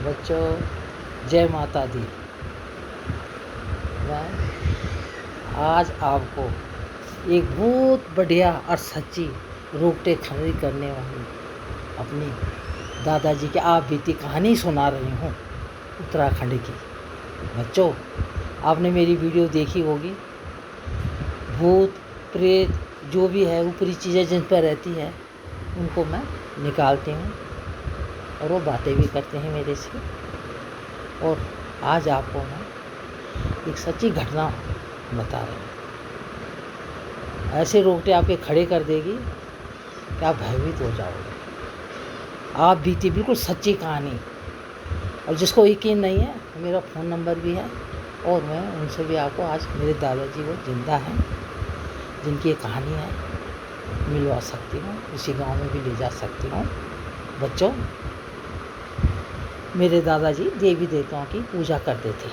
बच्चों, जय माता दी। मैं आज आपको एक बहुत बढ़िया और सच्ची रोकटे खड़ी करने वाली अपनी दादाजी की आप बीती कहानी सुना रही हूँ उत्तराखंड की। बच्चों, आपने मेरी वीडियो देखी होगी। भूत प्रेत जो भी है ऊपरी चीज़ें जिन पर रहती है उनको मैं निकालती हूँ और वो बातें भी करते हैं मेरे से। और आज आपको मैं एक सच्ची घटना बता रहा हूँ। ऐसे रोकटे आपके खड़े कर देगी कि आप भयभीत हो जाओगे। आप बीती बिल्कुल सच्ची कहानी। और जिसको यकीन नहीं है, मेरा फ़ोन नंबर भी है और मैं उनसे भी आपको आज मेरे दादाजी वो जिंदा हैं जिनकी ये कहानी है मिलवा सकती हूँ, इसी गांव में भी ले जा सकती हूँ। बच्चों, मेरे दादाजी देवी देवताओं की पूजा करते थे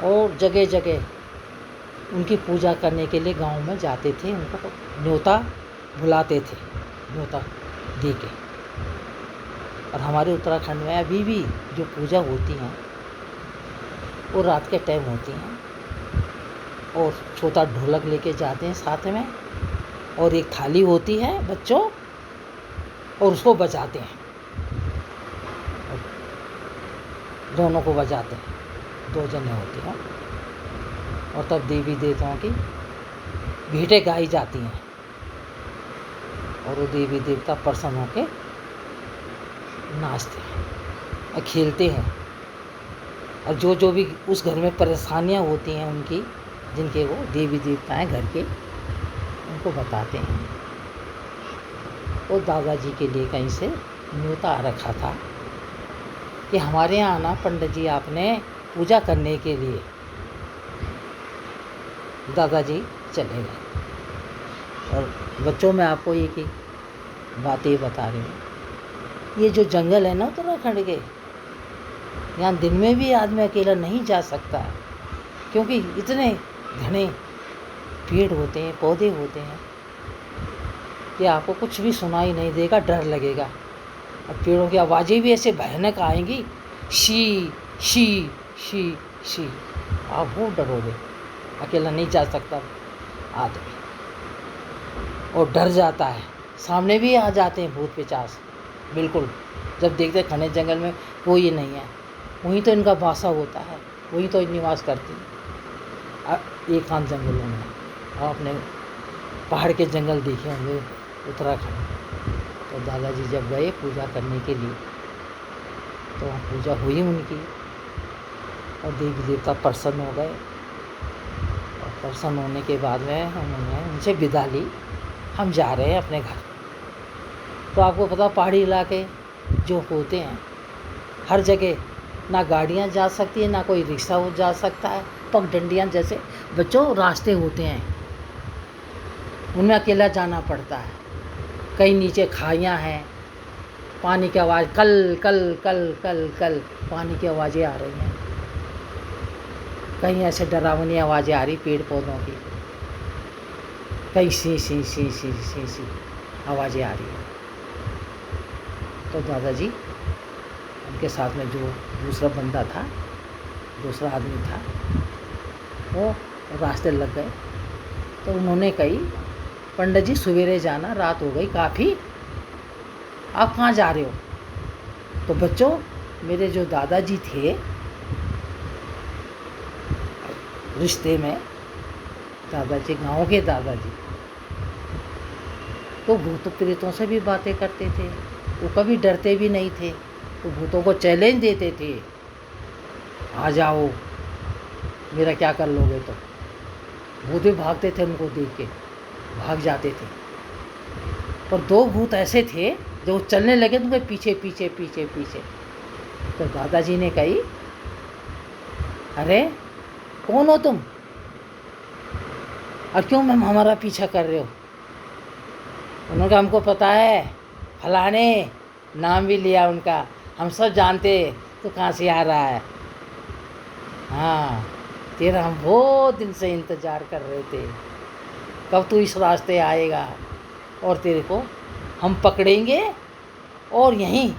और जगह जगह उनकी पूजा करने के लिए गांव में जाते थे। उनको न्योता बुलाते थे, न्योता दे के। और हमारे उत्तराखंड में अभी भी जो पूजा होती हैं वो रात के टाइम होती हैं और छोटा ढोलक लेके जाते हैं साथ में और एक थाली होती है बच्चों और उसको बजाते हैं। दोनों को बजाते हैं, दो जने होते हैं और तब देवी देवताओं की भेंटें गाई जाती हैं और वो देवी देवता प्रसन्न होकर नाचते हैं और खेलते हैं। और जो भी उस घर में परेशानियां होती हैं उनकी, जिनके वो देवी देवताएं घर के, उनको बताते हैं। और दादाजी के लिए कहीं से न्योता आ रखा था कि हमारे यहाँ आना पंडित जी, आपने पूजा करने के लिए। दादाजी चले गए। और बच्चों, मैं आपको एक बातें बता रही हूँ। ये जो जंगल है ना उत्तराखंड के, यहाँ दिन में भी आदमी अकेला नहीं जा सकता है क्योंकि इतने घने पेड़ होते हैं, पौधे होते हैं कि आपको कुछ भी सुनाई नहीं देगा, डर लगेगा। और पेड़ों की आवाज़ें भी ऐसे भयानक आएंगी, शी शी शी शी। आप बहुत डरोगे, अकेला नहीं जा सकता आदमी और डर जाता है। सामने भी आ जाते हैं भूत पिशाच, बिल्कुल। जब देखते हैं घने जंगल में कोई नहीं है, वहीं तो इनका वासा होता है, वहीं तो निवास करती है एकांत जंगलों में। आपने पहाड़ के जंगल देखे होंगे उत्तराखंड। तो दादाजी जब गए पूजा करने के लिए तो वहाँ पूजा हुई उनकी और देवी देवता प्रसन्न हो गए। और प्रसन्न होने के बाद में उन्होंने उनसे विदा ली, हम जा रहे हैं अपने घर। तो आपको पता, पहाड़ी इलाके जो होते हैं हर जगह ना गाड़ियाँ जा सकती हैं, ना कोई रिक्शा हो जा सकता है। पगडंडियाँ जैसे बच्चों रास्ते होते हैं, उनमें अकेला जाना पड़ता है। कहीं नीचे खाइयाँ हैं, पानी की आवाज़ कल कल कल कल कल पानी की आवाज़ें आ रही हैं। कहीं ऐसे डरावनी आवाज़ें आ रही पेड़ पौधों की, कहीं सी सी सी सी सी सी आवाज़ें आ रही हैं। तो दादाजी, उनके साथ में जो दूसरा बंदा था, दूसरा आदमी था, वो रास्ते लग गए। तो उन्होंने कही, पंडित जी सवेरे जाना, रात हो गई काफ़ी, आप कहाँ जा रहे हो? तो बच्चों, मेरे जो दादाजी थे रिश्ते में, दादाजी गांव के दादाजी, तो भूत प्रेतों से भी बातें करते थे। वो कभी डरते भी नहीं थे, तो भूतों को चैलेंज देते थे, आ जाओ, मेरा क्या कर लोगे? तो भूत भी भागते थे, उनको देख के भाग जाते थे। पर दो भूत ऐसे थे जो चलने लगे तो उनके पीछे पीछे पीछे पीछे। तो दादाजी ने कही, अरे कौन हो तुम और क्यों मैम हमारा पीछा कर रहे हो? उन्होंने कहा, हमको पता है, फलाने नाम भी लिया उनका, हम सब जानते तो कहाँ से आ रहा है। हाँ, तेरा हम बहुत दिन से इंतज़ार कर रहे थे, कब तू इस रास्ते आएगा और तेरे को हम पकड़ेंगे और यहीं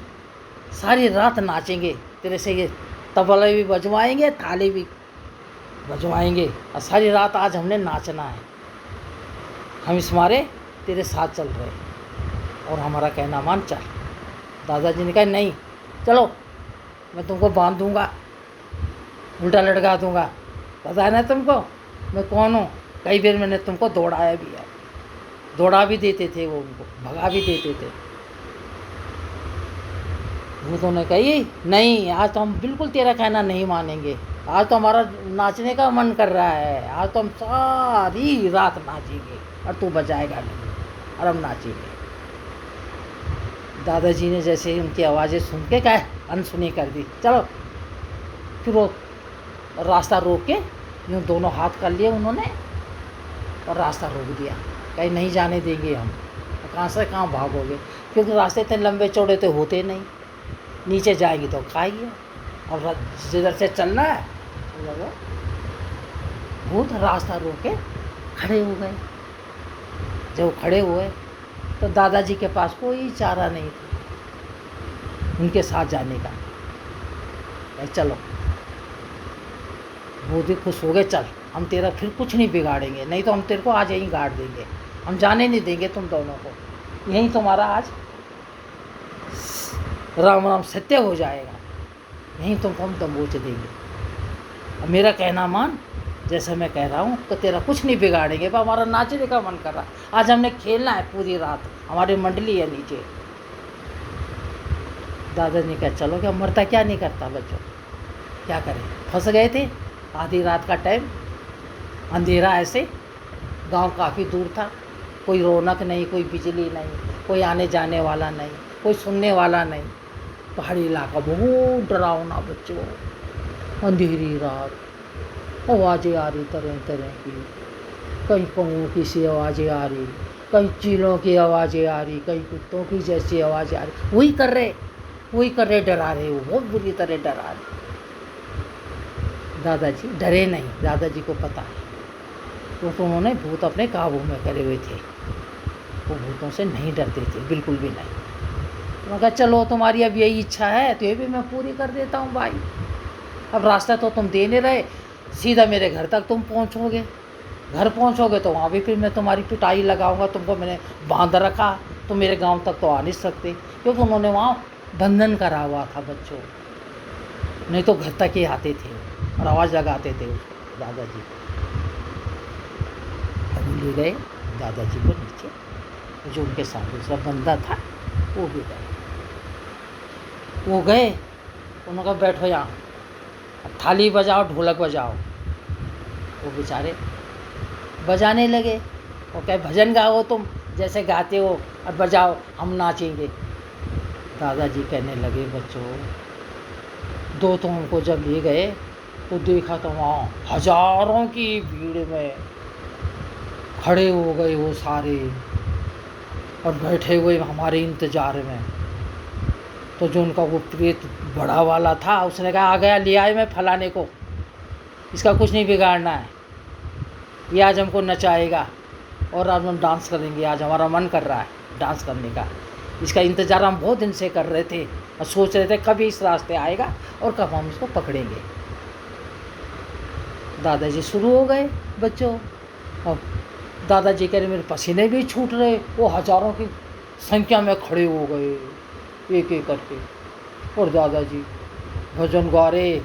सारी रात नाचेंगे तेरे से, ये तबला भी बजवाएंगे, थाली भी बजवाएंगे, और सारी रात आज हमने नाचना है। हम इस मारे तेरे साथ चल रहे और हमारा कहना मान चल। दादाजी ने कहा नहीं चलो, मैं तुमको बांध दूंगा, उल्टा लटका दूंगा, पता है ना तुमको मैं कौन हूँ। कई बार मैंने तुमको दौड़ाया भी है, दौड़ा भी देते थे वो, उनको भगा भी देते थे। भूतों ने कही नहीं, आज तो हम बिल्कुल तेरा कहना नहीं मानेंगे, आज तो हमारा नाचने का मन कर रहा है, आज तो हम सारी रात नाचेंगे और तू बजाएगा नहीं और हम नाचेंगे। दादाजी ने जैसे ही उनकी आवाज़ें सुन के कहा अनसुनी कर दी, चलो। फिर वो रास्ता रोक के यूँ दोनों हाथ कर लिए उन्होंने और रास्ता रोक दिया, कहीं नहीं जाने देंगे हम, कहाँ से कहाँ भागोगे, क्योंकि रास्ते इतने लंबे चौड़े तो होते नहीं, नीचे जाएंगे तो खाएंगे, और जिधर से चलना है वो भूत रास्ता रोक के खड़े हो गए। जब खड़े हुए तो दादाजी के पास कोई चारा नहीं था उनके साथ जाने का। चलो, भूत भी खुश हो गए, चल हम तेरा फिर कुछ नहीं बिगाड़ेंगे, नहीं तो हम तेरे को आज यहीं गाड़ देंगे, हम जाने नहीं देंगे तुम दोनों को, यहीं तुम्हारा आज राम राम सत्य हो जाएगा, यहीं तुमको हम दबोच देंगे। अब मेरा कहना मान, जैसे मैं कह रहा हूँ तो तेरा कुछ नहीं बिगाड़ेंगे, पर हमारा नाचने का मन कर रहा, आज हमने खेलना है पूरी रात, हमारी मंडली है नीचे। दादाजी ने कहा चलो, क्या मरता क्या नहीं करता बच्चों, क्या करें, फंस गए थे आधी रात का टाइम, अंधेरा ऐसे, गांव काफ़ी दूर था, कोई रौनक नहीं, कोई बिजली नहीं, कोई आने जाने वाला नहीं, कोई सुनने वाला नहीं, पहाड़ी इलाका बहुत डरावना बच्चों, अंधेरी रात, आवाज़ें आ रही तरह तरह की, कहीं कौओं की सी आवाज़ें आ रही, कहीं चीलों की आवाज़ें आ रही, कहीं कुत्तों की जैसी आवाज़ें आ रही, वही कर रहे डरा रहे, वो बहुत बुरी तरह डरा रहे। दादाजी डरे नहीं, दादाजी को पता है, क्योंकि उन्होंने भूत अपने काबू में करे हुए थे, वो भूतों से नहीं डरते थे, बिल्कुल भी नहीं। उन्होंने कहा चलो तुम्हारी अब यही इच्छा है तो ये भी मैं पूरी कर देता हूँ भाई, अब रास्ता तो तुम दे नहीं रहे, सीधा मेरे घर तक तुम पहुँचोगे, घर पहुँचोगे तो वहाँ भी फिर मैं तुम्हारी पिटाई लगाऊंगा, तुमको मैंने बांध रखा, तो मेरे गांव तक तो आ नहीं सकते, क्योंकि उन्होंने वहाँ बंधन करा हुआ था बच्चों, नहीं तो घर तक ही आते थे और आवाज़ लगाते थे उसको। दादाजी अभी ले गए दादाजी को नीचे, जो उनके साथ दूसरा बंदा था वो भी गए, वो गए, उन्होंने कहा बैठो यहाँ, थाली बजाओ ढोलक बजाओ, वो बेचारे बजाने लगे, वो कहे भजन गाओ तुम जैसे गाते हो और बजाओ, हम नाचेंगे। दादाजी कहने लगे बच्चों, दो तो हमको जब ले गए तो देखा तो वहाँ हजारों की भीड़ में खड़े हो गए वो सारे और बैठे हुए हमारे इंतज़ार में। तो जो उनका वो प्रेत बड़ा वाला था उसने कहा आ गया, ले आए मैं फलाने को, इसका कुछ नहीं बिगाड़ना है, ये आज हमको नचाएगा और आज हम डांस करेंगे, आज हमारा मन कर रहा है डांस करने का, इसका इंतज़ार हम बहुत दिन से कर रहे थे और सोच रहे थे कभी इस रास्ते आएगा और कब हम इसको पकड़ेंगे। दादाजी शुरू हो गए बच्चों, अब दादाजी कह रहे मेरे पसीने भी छूट रहे, वो हजारों की संख्या में खड़े हो गए एक एक करके, और दादाजी भजन गा रहे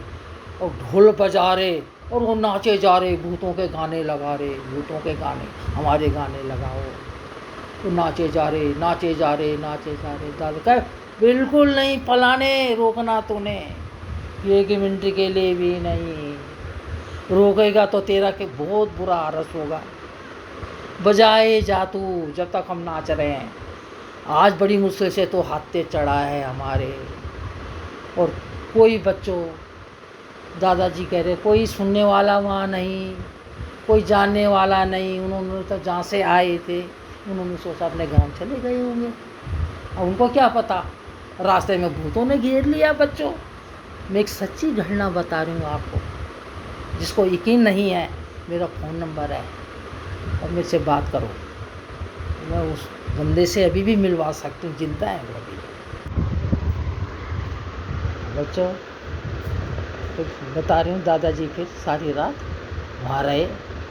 और ढोल बजा रहे और वो नाचे जा रहे, भूतों के गाने लगा रहे, भूतों के गाने हमारे गाने लगाओ, तो नाचे जा रहे नाचे जा रहे नाचे जा रहे। दादा कहे बिल्कुल नहीं फलाने, रोकना तूने, एक मिनट के लिए भी नहीं, रोकेगा तो तेरा के बहुत बुरा आरस होगा, बजाए जा तू जब तक हम नाच रहे हैं, आज बड़ी मुश्किल से तो हाथे चढ़ा है हमारे। और कोई बच्चों, दादाजी कह रहे कोई सुनने वाला वहाँ नहीं, कोई जानने वाला नहीं, उन्होंने तो जहाँ से आए थे उन्होंने सोचा अपने गांव चले गए होंगे, और उनको क्या पता रास्ते में भूतों ने घेर लिया। बच्चों मैं एक सच्ची घटना बता रही हूँ आपको, जिसको यकीन नहीं है मेरा फ़ोन नंबर है और मेरे से बात करो, मैं उस बंदे से अभी भी मिलवा सकती हूँ, जिंदा है वो अभी। बच्चों, तो बता रही हूँ, दादाजी फिर सारी रात वहाँ रहे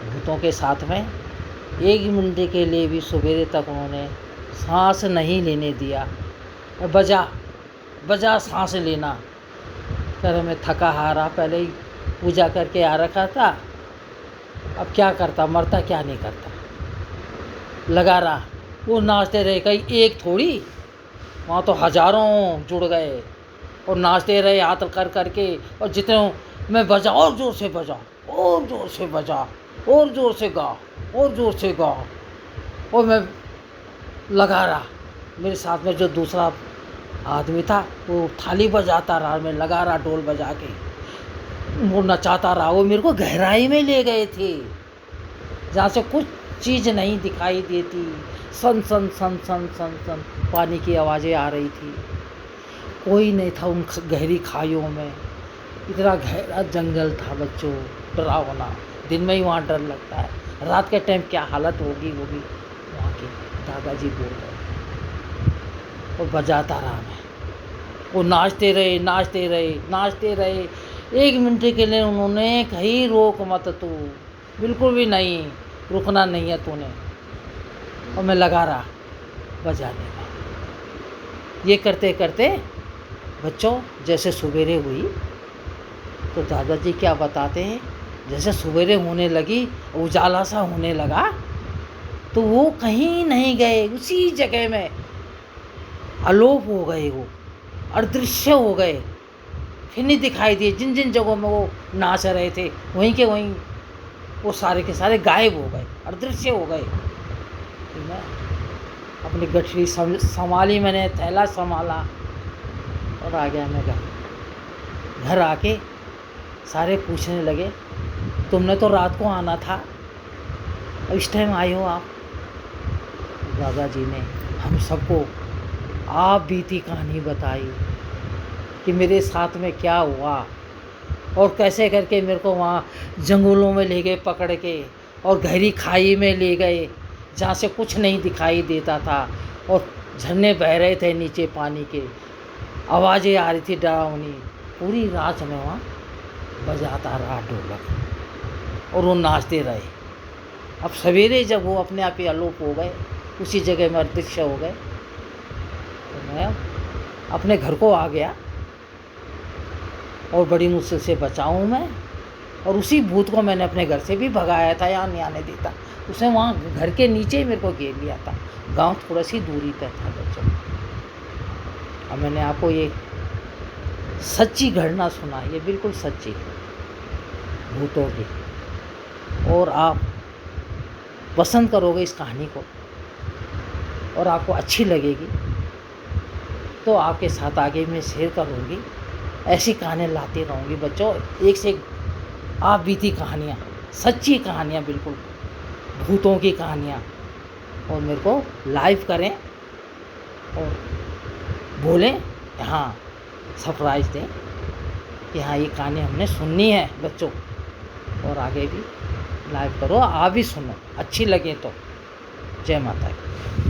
भूतों के साथ में। 1 मिनट के लिए भी सवेरे तक उन्होंने सांस नहीं लेने दिया। बजा बजा सांस लेना। कह रहे मैं थका हारा, पहले ही पूजा करके आ रखा था, अब क्या करता, मरता क्या नहीं करता। लगा रहा, वो नाचते रहे, कहीं एक थोड़ी, वहाँ तो हज़ारों जुड़ गए और नाचते रहे हाथ कर करके। और जितने मैं बजा, और ज़ोर से बजा, और ज़ोर से बजा, और ज़ोर से गा, और ज़ोर से गा। और मैं लगा रहा, मेरे साथ में जो दूसरा आदमी था वो थाली बजाता रहा, मैं लगा रहा ढोल बजा के, वो नचाता रहा। वो मेरे को गहराई में ले गए थे जहाँ से कुछ चीज़ नहीं दिखाई देती। सन सन सन सन सन सन पानी की आवाज़ें आ रही थी। कोई नहीं था उन गहरी खाइयों में। इतना गहरा जंगल था बच्चों, डरावना। दिन में ही वहाँ डर लगता है, रात के टाइम क्या हालत होगी वहाँ की। दादाजी बोल रहे और बजाता रहा मैं। वो नाचते रहे नाचते रहे नाचते रहे। 1 मिनट के लिए उन्होंने कहीं रोक मत तू, बिल्कुल भी नहीं, रुकना नहीं है तूने। और मैं लगा रहा बजाने में। ये करते करते बच्चों जैसे सवेरे हुई, तो दादाजी क्या बताते हैं, जैसे सवेरे होने लगी, उजाला सा होने लगा, तो वो कहीं नहीं गए, उसी जगह में अलोप हो गए, वो अदृश्य हो गए, फिर नहीं दिखाई दिए। जिन जिन जगहों में वो नाच रहे थे वहीं के वहीं वो सारे के सारे गायब हो गए, अदृश्य हो गए। तो मैं अपनी गठरी संभाली, मैंने थैला संभाला और आ गया मैं घर आके सारे पूछने लगे, तुमने तो रात को आना था, अब इस टाइम आए हो आप। दादाजी ने हम सबको आप बीती कहानी बताई कि मेरे साथ में क्या हुआ और कैसे करके मेरे को वहाँ जंगलों में ले गए पकड़ के, और गहरी खाई में ले गए जहाँ से कुछ नहीं दिखाई देता था, और झरने बह रहे थे नीचे पानी के, आवाज़ें आ रही थी डरावनी। पूरी रात में वहाँ बजाता रहा ढोलक और वो नाचते रहे। अब सवेरे जब वो अपने आप ही अलोप हो गए, उसी जगह में अदृश्य हो गए, तो मैं अपने घर को आ गया और बड़ी मुश्किल से बचा हूँ मैं। और उसी भूत को मैंने अपने घर से भी भगाया था, यहाँ नहीं आने देता। उसने वहाँ घर के नीचे ही मेरे को घेर लिया था। गांव थोड़ा सी दूरी पर था बच्चों। अब मैंने आपको ये सच्ची घटना सुना, ये बिल्कुल सच्ची भूतों की, और आप पसंद करोगे इस कहानी को और आपको अच्छी लगेगी, तो आपके साथ आगे मैं शेयर करूँगी। ऐसी कहानियाँ लाती रहूँगी बच्चों, एक से एक आप बीती कहानियाँ, सच्ची कहानियाँ, बिल्कुल भूतों की कहानियाँ। और मेरे को लाइव करें और बोलें, हाँ सरप्राइज़ दें कि हाँ ये कहानी हमने सुननी है बच्चों, और आगे भी लाइव करो, आप भी सुनो, अच्छी लगे तो। जय माता दी।